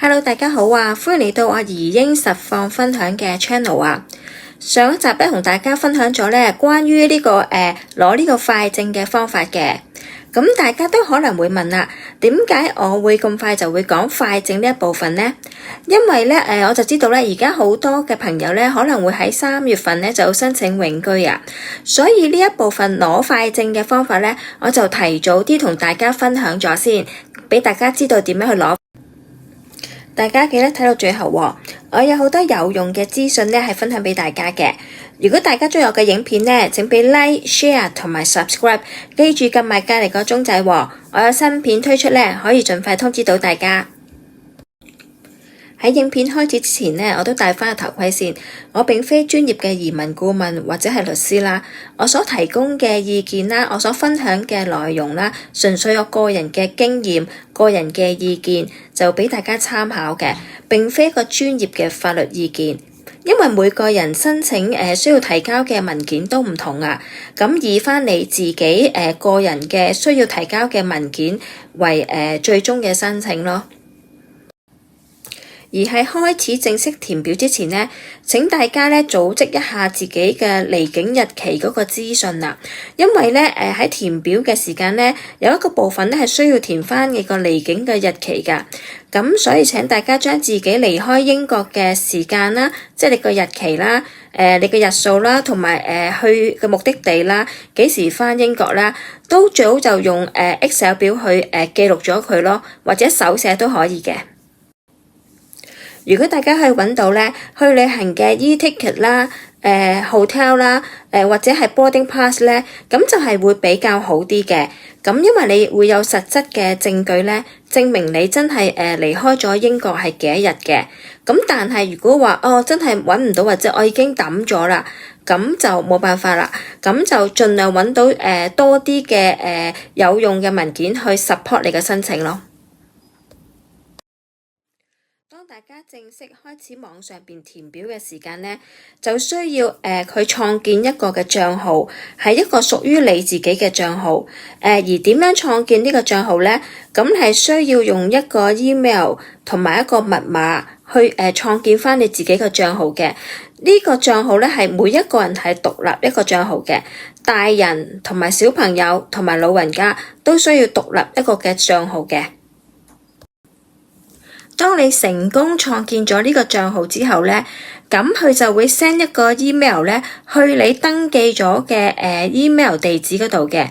Hello， 大家好啊！歡迎嚟到我移英實況分享嘅 channel 啊！上一集咧同大家分享咗咧關於呢個攞呢個快證嘅方法嘅。咁大家都可能會問啦，點解我會咁快就會講快證呢一部分呢？因為咧我就知道咧而家好多嘅朋友咧可能會喺3月份咧就申請永居啊，所以呢一部分攞快證嘅方法咧，我就提早啲同大家分享咗先，俾大家知道點樣去攞。大家記得睇到最後喎，我有好多有用嘅資訊咧係分享俾大家嘅。如果大家中意我嘅影片咧，請俾 like、share 同埋 subscribe， 記住撳埋隔離個鐘仔喎，我有新片推出咧，可以盡快通知到大家。喺影片開始之前呢，我都戴翻個頭盔先。我並非專業嘅移民顧問或者係律師啦，我所提供嘅意見啦，我所分享嘅內容啦，純粹我個人嘅經驗、個人嘅意見，就俾大家參考嘅，並非一個專業嘅法律意見。因為每個人申請需要提交嘅文件都唔同啊，咁以翻你自己個人嘅需要提交嘅文件為最終嘅申請咯。而喺開始正式填表之前呢，請大家咧組織一下自己嘅離境日期嗰個資訊啦。因為咧喺填表嘅時間咧，有一個部分咧係需要填翻你個離境嘅日期㗎。咁所以請大家將自己離開英國嘅時間啦，即係你個日期啦、你嘅日數啦，同埋去嘅目的地啦，幾時翻英國啦，都最好就用Excel 表去記錄咗佢咯，或者手寫都可以嘅。如果大家可以揾到咧去旅行嘅 e-ticket 啦、hotel 啦、或者係 boarding pass 咧，咁就係會比較好啲嘅。咁因為你會有實質嘅證據咧，證明你真係離開咗英國係幾多日嘅。咁但係如果話真係揾唔到，或者我已經抌咗啦，咁就冇辦法啦。咁就盡量揾到多啲嘅有用嘅文件去 support 你嘅申請咯。大家正式開始網上邊填表嘅時間呢，就需要佢創建一個嘅賬號，係一個屬於你自己嘅賬號。而點樣創建呢個賬號呢？咁係需要用一個 email 同埋一個密碼去創建翻你自己嘅賬號嘅。呢個賬號呢，係每一個人係獨立一個賬號嘅，大人同埋小朋友同埋老人家都需要獨立一個嘅賬號嘅。當你成功創建咗呢個賬號之後呢，咁佢就會 send 一個 email 呢去你登記咗嘅email 地址嗰度嘅。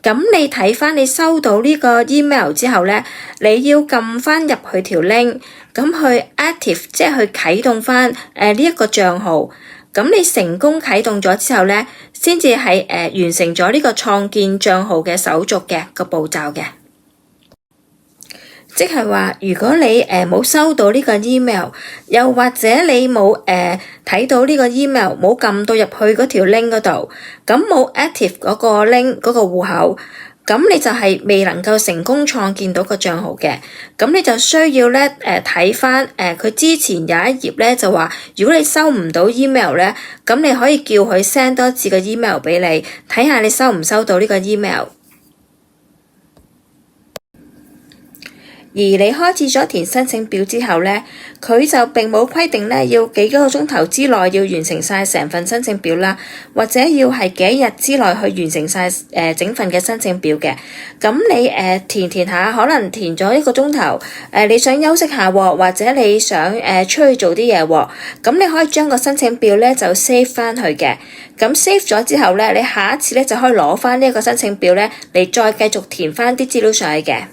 咁你睇翻你收到呢個 email 之後呢，你要撳翻入去條 link， 咁去 active 即係去啟動翻呢一個賬號。咁你成功啟動咗之後呢，先至係完成咗呢個創建賬號嘅手續嘅個步驟嘅。即係話，如果你冇收到呢個 email， 又或者你冇睇到呢個 email， 冇撳到入去嗰條 link 嗰度，咁冇 active 嗰個 link 嗰個戶口，咁你就係未能夠成功創建到個賬號嘅。咁你就需要咧睇翻佢之前有一頁咧就話，如果你收唔到 email 咧，咁你可以叫佢 send 多次個 email 俾你，睇下你收唔收到呢個 email。而你開始咗填申請表之後呢，佢就並冇規定呢要幾個鐘頭之內要完成晒成份申請表啦，或者要係幾日之內去完成晒整份嘅申請表嘅。咁你填下，可能填咗1個鐘頭，你想休息下喎，或者你想出去做啲嘢喎，咁你可以將個申請表呢就 save 翻去嘅。咁 save 咗之後呢，你下一次呢就可以攞翻呢一個申請表呢嚟再繼續填翻啲資料上去嘅。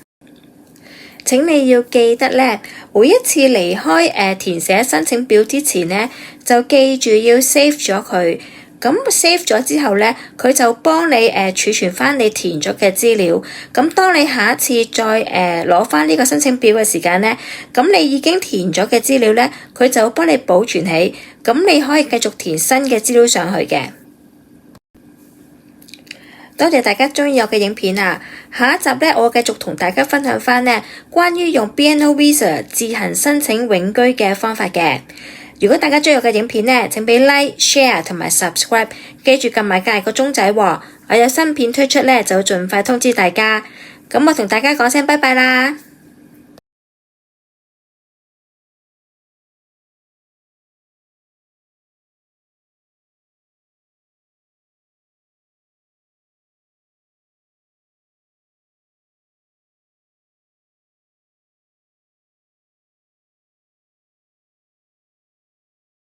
請你要記得咧，每一次離開填寫申請表之前咧，就記住要 save 咗佢。咁 save 咗之後咧，佢就幫你儲存翻你填咗嘅資料。咁當你下一次再攞翻呢個申請表嘅時間咧，咁你已經填咗嘅資料咧，佢就會幫你保存起。咁你可以繼續填新嘅資料上去嘅。多謝大家鍾意我嘅影片啊！下一集呢，我繼續同大家分享返呢關於用 BNO Visa 自行申請永居嘅方法嘅。如果大家鍾意我嘅影片呢，請俾 like、share 同埋 subscribe， 記住撳埋隔離個鐘仔喎。我有新片推出呢，就盡快通知大家。咁我同大家講聲拜拜啦〜